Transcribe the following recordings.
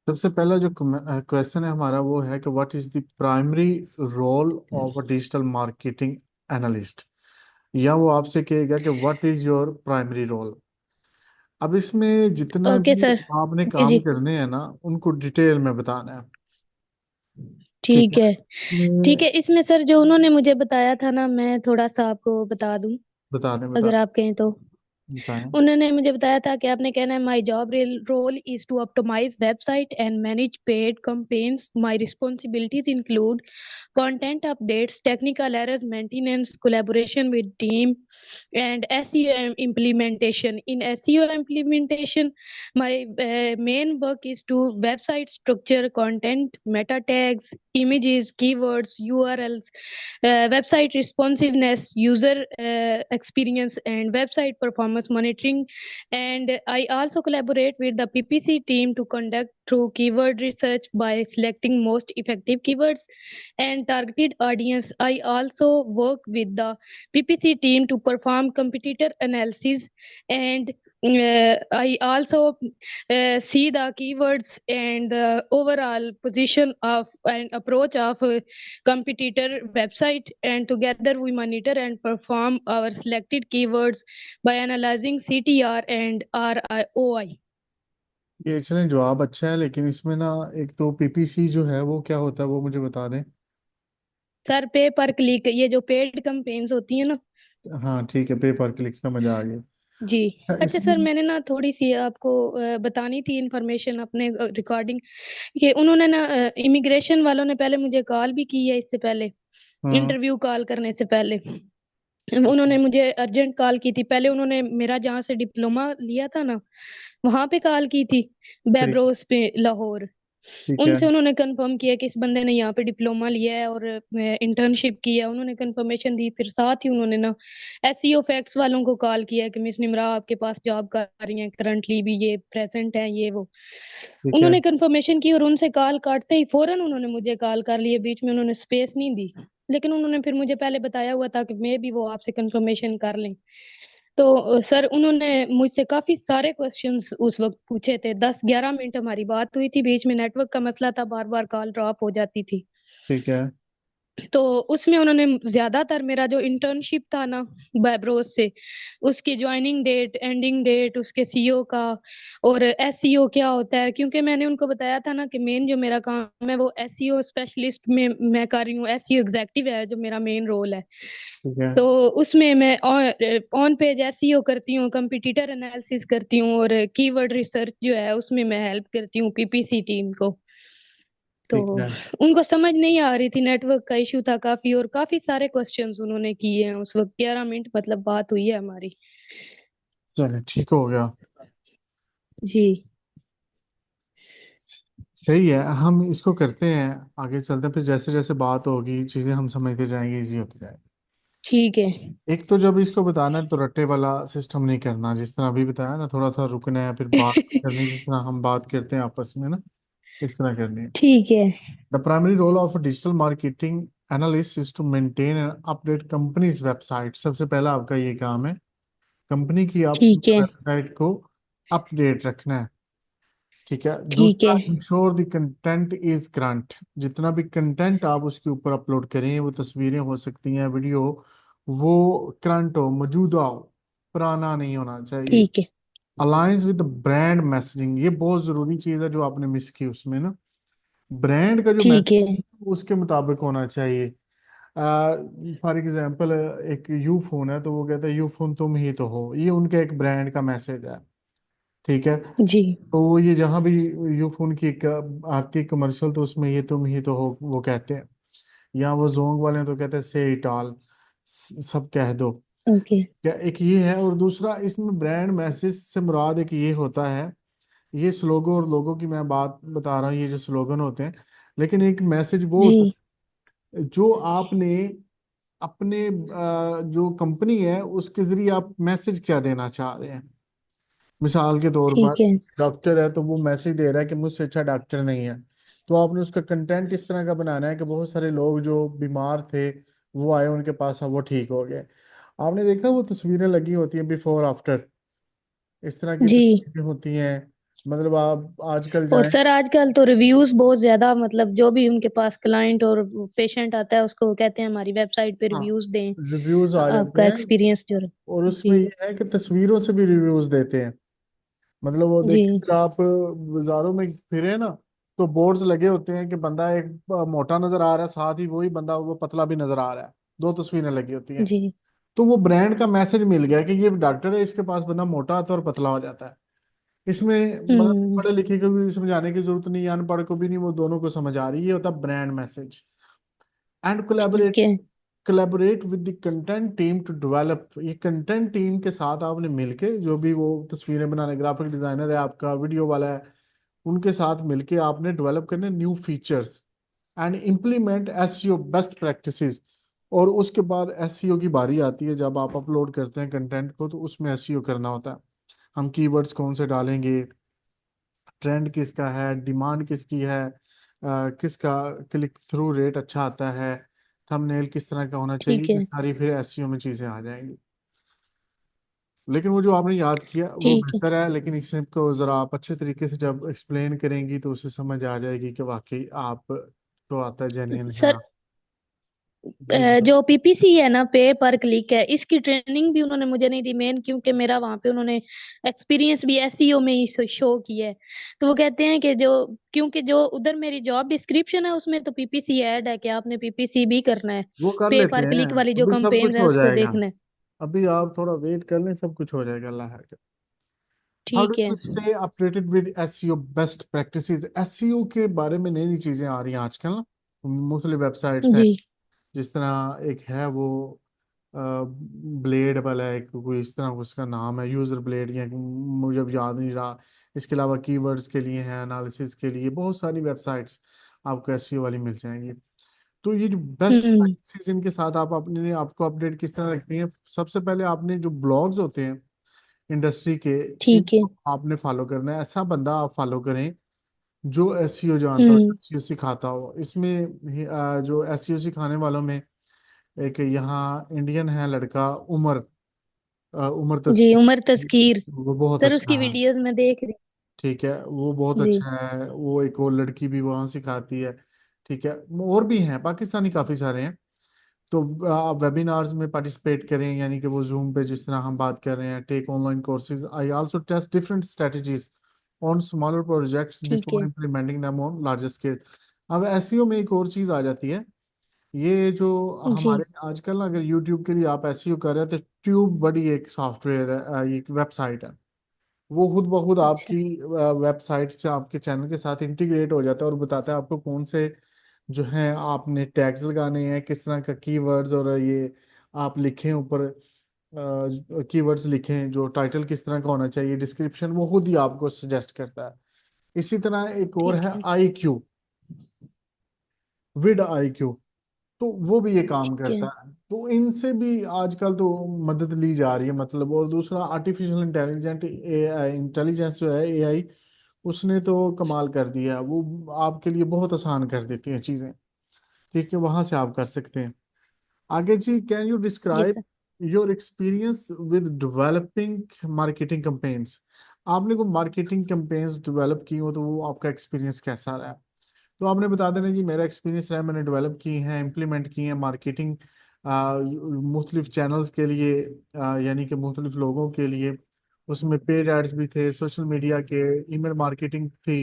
सबसे पहला जो क्वेश्चन है हमारा वो है कि what is the primary role of a digital marketing analyst. या वो आपसे कहेगा कि what is your primary role. अब इसमें जितना ओके भी सर। आपने जी काम जी। करने हैं ना उनको डिटेल में बताना है। ठीक ठीक है। है। ठीक इसमें है, इसमें सर जो उन्होंने मुझे बताया था ना, मैं थोड़ा सा आपको बता दूं, बता दें अगर आप कहें तो। बताएं। उन्होंने मुझे बताया था कि आपने कहना है, my job role is to optimise website and manage paid campaigns. My responsibilities include content updates, technical errors, maintenance, collaboration with team, and SEO implementation. In SEO implementation, my main work is to website structure, content, meta tags, images, keywords, URLs, website responsiveness, user experience, and website performance monitoring. And I also collaborate with the PPC team to conduct through keyword research by selecting most effective keywords and targeted audience. I also work with the PPC team to perform competitor analysis, and I also see the keywords and the overall position of and approach of competitor website, and together we monitor and perform our selected keywords by analyzing CTR and ROI. ये चलें जवाब अच्छा है, लेकिन इसमें ना एक तो पीपीसी जो है वो क्या होता है वो मुझे बता दें। सर, पे पर क्लिक, ये जो पेड कैंपेन्स होती है ना। हाँ ठीक है, पे पर क्लिक समझ आ गया। जी। अच्छा, अच्छा इसमें सर, मैंने ना थोड़ी सी आपको बतानी थी इंफॉर्मेशन अपने रिकॉर्डिंग, कि उन्होंने ना इमिग्रेशन वालों ने पहले मुझे कॉल भी की है इससे पहले, हाँ इंटरव्यू कॉल करने से पहले। उन्होंने मुझे अर्जेंट कॉल की थी, पहले उन्होंने मेरा जहाँ से डिप्लोमा लिया था ना, वहां पे कॉल की थी, ठीक। बेब्रोस पे, लाहौर। ठीक है। उनसे उन्होंने कंफर्म किया कि इस बंदे ने यहाँ पे डिप्लोमा लिया है और इंटर्नशिप की है, उन्होंने कंफर्मेशन दी। फिर साथ ही उन्होंने ना एसईओ फैक्स वालों को कॉल किया कि मिस निमरा आपके पास जॉब कर रही हैं करंटली भी, ये प्रेजेंट है, ये वो। ठीक है। उन्होंने कंफर्मेशन की और उनसे कॉल काटते ही फौरन उन्होंने मुझे कॉल कर लिए, बीच में उन्होंने स्पेस नहीं दी। लेकिन उन्होंने फिर मुझे पहले बताया हुआ था कि मैं भी वो आपसे कंफर्मेशन कर लें। तो सर, उन्होंने मुझसे काफी सारे क्वेश्चंस उस वक्त पूछे थे। 10-11 मिनट हमारी बात हुई थी, बीच में नेटवर्क का मसला था, बार बार कॉल ड्रॉप हो जाती थी। ठीक है। तो उसमें उन्होंने ज्यादातर मेरा जो इंटर्नशिप था ना बायब्रोस से, उसकी ज्वाइनिंग डेट, एंडिंग डेट, उसके सीईओ का, और एसईओ क्या होता है, क्योंकि मैंने उनको बताया था ना कि मेन जो मेरा काम है वो एसईओ स्पेशलिस्ट में मैं कर रही हूँ, एसईओ एग्जेक्टिव है जो मेरा मेन रोल है। ठीक है। तो उसमें मैं ऑन पेज एसईओ करती हूँ, कंपटीटर एनालिसिस करती हूँ, और कीवर्ड रिसर्च जो है उसमें मैं हेल्प करती हूँ पीपीसी टीम को। तो ठीक है। उनको समझ नहीं आ रही थी, नेटवर्क का इशू था काफी, और काफी सारे क्वेश्चंस उन्होंने किए हैं उस वक्त। 11 मिनट मतलब बात हुई है हमारी। चले ठीक हो गया। जी। सही है, हम इसको करते हैं। आगे चलते हैं, फिर जैसे जैसे बात होगी चीजें हम समझते जाएंगे, इजी होती जाएगी। ठीक है। एक तो जब इसको बताना है तो रट्टे वाला सिस्टम नहीं करना, जिस तरह अभी बताया ना, थोड़ा सा रुकना है फिर बात करनी, जिस तरह हम बात करते हैं आपस में ना, इस तरह करनी है। ठीक है। The primary role of digital marketing analyst is to maintain and update company's website. सबसे पहला आपका ये काम है, कंपनी की आप ठीक है। वेबसाइट को अपडेट रखना है। ठीक है। ठीक दूसरा, है। Ensure the content is current. जितना भी कंटेंट आप उसके ऊपर अपलोड करें, वो तस्वीरें हो सकती हैं, वीडियो, वो करंट हो, मौजूदा हो, पुराना नहीं होना चाहिए। ठीक है। अलायंस विद ब्रांड मैसेजिंग, ये बहुत जरूरी चीज है जो आपने मिस की उसमें ना। ब्रांड का जो ठीक है। मैसेज उसके मुताबिक होना चाहिए। फॉर एग्जाम्पल, एक यू फोन है तो वो कहता है यू फोन तुम ही तो हो, ये उनका एक ब्रांड का मैसेज है। ठीक है। जी। तो ये जहां भी यू फोन की एक आती है कमर्शियल, तो उसमें ये तुम ही तो हो वो कहते हैं। या वो जोंग वाले हैं तो कहते हैं से इट ऑल, सब कह दो। ओके। क्या एक ये है, और दूसरा इसमें ब्रांड मैसेज से मुराद एक ये होता है, ये स्लोगो और लोगो की मैं बात बता रहा हूँ, ये जो स्लोगन होते हैं। लेकिन एक मैसेज वो जी। होता है जो आपने अपने जो कंपनी है उसके जरिए आप मैसेज क्या देना चाह रहे हैं। मिसाल के तौर पर, ठीक है। डॉक्टर है तो वो मैसेज दे रहा है कि मुझसे अच्छा डॉक्टर नहीं है। तो आपने उसका कंटेंट इस तरह का बनाना है कि बहुत सारे लोग जो बीमार थे वो आए उनके पास, अब वो ठीक हो गए। आपने देखा वो तस्वीरें लगी होती हैं बिफोर आफ्टर, इस तरह की जी। तस्वीरें होती हैं। मतलब आप आजकल और जाएं। सर आजकल तो रिव्यूज बहुत ज्यादा, मतलब जो भी उनके पास क्लाइंट और पेशेंट आता है उसको कहते हैं हमारी वेबसाइट पे हाँ, रिव्यूज दें, रिव्यूज आ जाते आपका हैं। एक्सपीरियंस जो। और उसमें जी। ये है कि तस्वीरों से भी रिव्यूज देते हैं। मतलब वो जी। देखिए, अगर आप बाजारों में फिरे ना, तो बोर्ड्स लगे होते हैं कि बंदा एक मोटा नजर आ रहा है, साथ ही वही बंदा वो पतला भी नजर आ रहा है, दो तस्वीरें लगी होती हैं। जी। तो वो ब्रांड का मैसेज मिल गया कि ये डॉक्टर है, इसके पास बंदा मोटा आता है और पतला हो जाता है। इसमें मतलब हम्म। पढ़े लिखे को भी समझाने की जरूरत नहीं है, अनपढ़ को भी नहीं, वो दोनों को समझ आ रही है। ये होता है ब्रांड मैसेज। एंड ठीक है। collaborate with the content team to develop। ये कंटेंट टीम के साथ आपने मिलके, जो भी वो तस्वीरें बनाने, ग्राफिक डिजाइनर है आपका, वीडियो वाला है, उनके साथ मिलके आपने डेवलप करने new features and implement SEO best practices. और उसके बाद एसईओ की बारी आती है, जब आप अपलोड करते हैं कंटेंट को, तो उसमें एसईओ करना होता है। हम कीवर्ड्स कौन से डालेंगे, ट्रेंड किसका है, डिमांड किसकी है, किसका क्लिक थ्रू रेट अच्छा आता है, थंबनेल किस तरह का होना चाहिए, ठीक ये है। सारी फिर एसईओ में चीजें आ जाएंगी। लेकिन वो जो आपने याद किया वो ठीक है बेहतर है, लेकिन इसको जरा आप अच्छे तरीके से जब एक्सप्लेन करेंगी तो उसे समझ आ जाएगी कि वाकई आप तो आता है, जेन्युइन है सर। आप। जी जो पीपीसी है ना, पे पर क्लिक है, इसकी ट्रेनिंग भी उन्होंने मुझे नहीं दी मेन, क्योंकि मेरा वहां पे उन्होंने एक्सपीरियंस भी एसईओ में ही शो किया है। तो वो कहते हैं कि जो, क्योंकि जो उधर मेरी जॉब डिस्क्रिप्शन है उसमें तो पीपीसी ऐड है कि आपने पीपीसी भी करना है। वो कर पे लेते पर हैं, क्लिक वाली जो अभी सब कंपेन कुछ है हो उसको जाएगा। देखना है। अभी आप थोड़ा वेट कर लें, सब कुछ हो जाएगा, अल्लाह है। हाउ डू ठीक है। You stay updated with SEO best practices? SEO के बारे में नई नई चीजें आ रही हैं आजकल ना, मुख्तलिफ वेबसाइट्स हैं। जी। जिस तरह एक है वो ब्लेड वाला है, एक कोई इस तरह उसका नाम है, यूजर ब्लेड, या मुझे अब याद नहीं रहा। इसके अलावा कीवर्ड्स के लिए है, एनालिसिस के लिए बहुत सारी वेबसाइट्स आपको एसईओ वाली मिल जाएंगी। तो ये जो बेस्ट हम्म। प्रैक्टिसेस, इनके साथ आप अपने आपको अपडेट किस तरह रखती हैं? सबसे पहले आपने जो ब्लॉग्स होते हैं इंडस्ट्री के, ठीक है। इनको आपने फॉलो करना है। ऐसा बंदा आप फॉलो करें जो एसईओ जानता हो, हम्म। एसईओ सिखाता हो। इसमें जो एसईओ सिखाने वालों में एक यहाँ इंडियन है लड़का, उमर, उमर जी, तस्कीर। उमर तस्कीर। वो बहुत सर अच्छा उसकी है। वीडियोस में देख रही। ठीक है, वो बहुत जी। अच्छा है। वो एक और लड़की भी वहाँ सिखाती है। ठीक है, और भी हैं पाकिस्तानी काफ़ी सारे हैं। तो आप वेबिनार्स में पार्टिसिपेट करें, यानी कि वो जूम पे जिस तरह हम बात कर रहे हैं, take online courses. I also test different strategies on smaller projects ठीक बिफोर है। Implementing them on larger scale. अब एसईओ में एक और चीज़ आ जाती है, ये जो जी। हमारे आजकल ना, अगर यूट्यूब के लिए आप एसईओ कर रहे हैं, तो ट्यूब बड़ी एक सॉफ्टवेयर है, एक वेबसाइट है। वो खुद ब खुद अच्छा। आपकी वेबसाइट से आपके चैनल के साथ इंटीग्रेट हो जाता है और बताता है आपको कौन से जो है आपने टैग्स लगाने हैं, किस तरह का कीवर्ड्स, और ये आप लिखें ऊपर, कीवर्ड्स लिखें, जो टाइटल किस तरह का होना चाहिए, डिस्क्रिप्शन वो खुद ही आपको सजेस्ट करता है। इसी तरह एक और ठीक है है। I Q, with I Q. तो वो भी ये काम ठीक है। करता है। तो इनसे भी आजकल तो मदद ली जा रही है, मतलब। और दूसरा आर्टिफिशियल इंटेलिजेंट, इंटेलिजेंस जो है, एआई, उसने तो कमाल कर दिया है। वो आपके लिए बहुत आसान कर देती है चीज़ें। ठीक है, वहां से आप कर सकते हैं। आगे जी, can you yes describe sir. Your experience with developing marketing campaigns? आपने को मार्केटिंग कैंपेन्स डेवलप की हो, तो वो आपका एक्सपीरियंस कैसा रहा? तो आपने बता देना जी, मेरा एक्सपीरियंस रहा है, मैंने डेवलप की हैं, इम्प्लीमेंट की हैं मार्केटिंग मुख्तलिफ चैनल्स के लिए, यानी कि मुख्तलिफ लोगों के लिए। उसमें पेड एड्स भी थे, सोशल मीडिया के, ईमेल मार्केटिंग थी।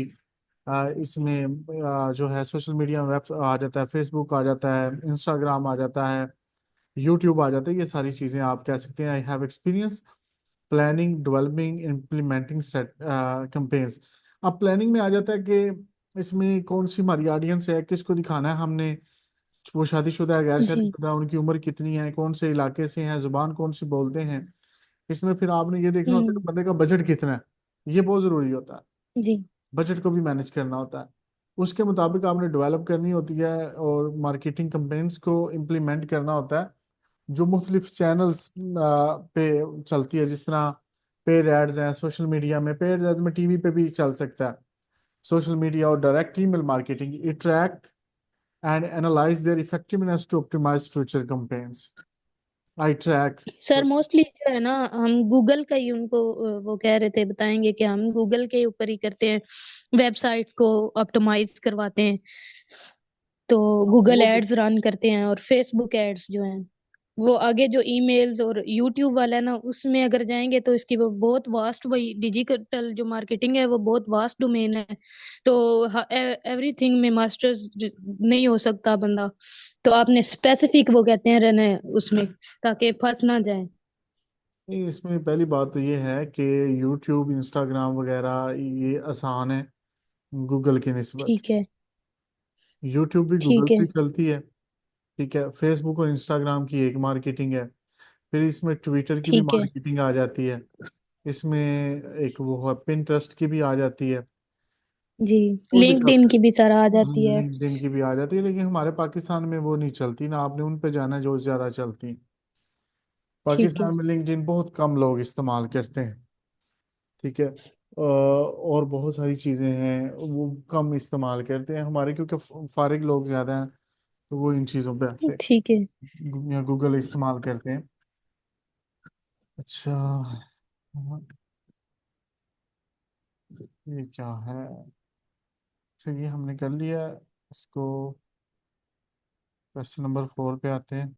इसमें जो है सोशल मीडिया वेब आ जाता है, फेसबुक आ जाता है, इंस्टाग्राम आ जाता है, यूट्यूब आ जाता है। ये सारी चीज़ें आप कह सकते हैं I have experience planning, developing, implementing campaigns. अब प्लानिंग में आ जाता है कि इसमें कौन सी हमारी ऑडियंस है, किसको दिखाना है हमने, वो शादीशुदा है, गैर जी। शादीशुदा है, उनकी उम्र कितनी है, कौन से इलाके से हैं, जुबान कौन सी बोलते हैं। इसमें फिर आपने ये देखना होता है हम्म। कि बंदे का बजट कितना है। ये बहुत ज़रूरी होता है, जी। बजट को भी मैनेज करना होता है। उसके मुताबिक आपने डेवलप करनी होती है और मार्केटिंग कैंपेन्स को इम्प्लीमेंट करना होता है, जो मुख्तलिफ चैनल्स पे चलती है। जिस तरह पेड एड्स हैं सोशल मीडिया में, पेड एड्स में टीवी पे भी चल सकता है। सोशल मीडिया और direct email marketing, it track and analyse their effectiveness to optimise future campaigns. I track. Sir mostly जो है ना, हम गूगल का ही उनको वो कह रहे थे, बताएंगे कि हम गूगल के ऊपर ही करते हैं, वेबसाइट्स को ऑप्टिमाइज करवाते हैं। तो गूगल वो एड्स रन करते हैं, और फेसबुक एड्स जो हैं वो आगे जो ईमेल्स और यूट्यूब वाला है ना, उसमें अगर जाएंगे तो इसकी वो बहुत वास्ट, वही डिजिटल जो मार्केटिंग है वो बहुत वास्ट डोमेन है। तो एवरीथिंग में मास्टर्स नहीं हो सकता बंदा। तो आपने स्पेसिफिक वो कहते हैं रहना है उसमें, ताकि फंस ना जाए। नहीं, इसमें पहली बात तो ये है कि यूट्यूब इंस्टाग्राम वगैरह ये आसान है गूगल की निस्बत। ठीक है। यूट्यूब भी गूगल ठीक है। से चलती है। ठीक है, फेसबुक और इंस्टाग्राम की एक मार्केटिंग है। फिर इसमें ट्विटर की भी ठीक है। मार्केटिंग आ जाती है। इसमें एक वो है पिंटरेस्ट की भी आ जाती है। जी। और भी लिंक्डइन काफी, की भी सर आ जाती है। लिंक्डइन की भी आ जाती है, लेकिन हमारे पाकिस्तान में वो नहीं चलती ना, आपने उन पे जाना जो ज्यादा चलती। ठीक है। पाकिस्तान में लिंक्डइन बहुत कम लोग इस्तेमाल करते हैं। ठीक है, और बहुत सारी चीजें हैं वो कम इस्तेमाल करते हैं हमारे, क्योंकि फारिग लोग ज्यादा हैं, तो वो इन चीजों पे आते हैं ठीक है। या गूगल इस्तेमाल करते हैं। अच्छा, ये क्या है? तो ये हमने कर लिया इसको। क्वेश्चन नंबर 4 पे आते हैं।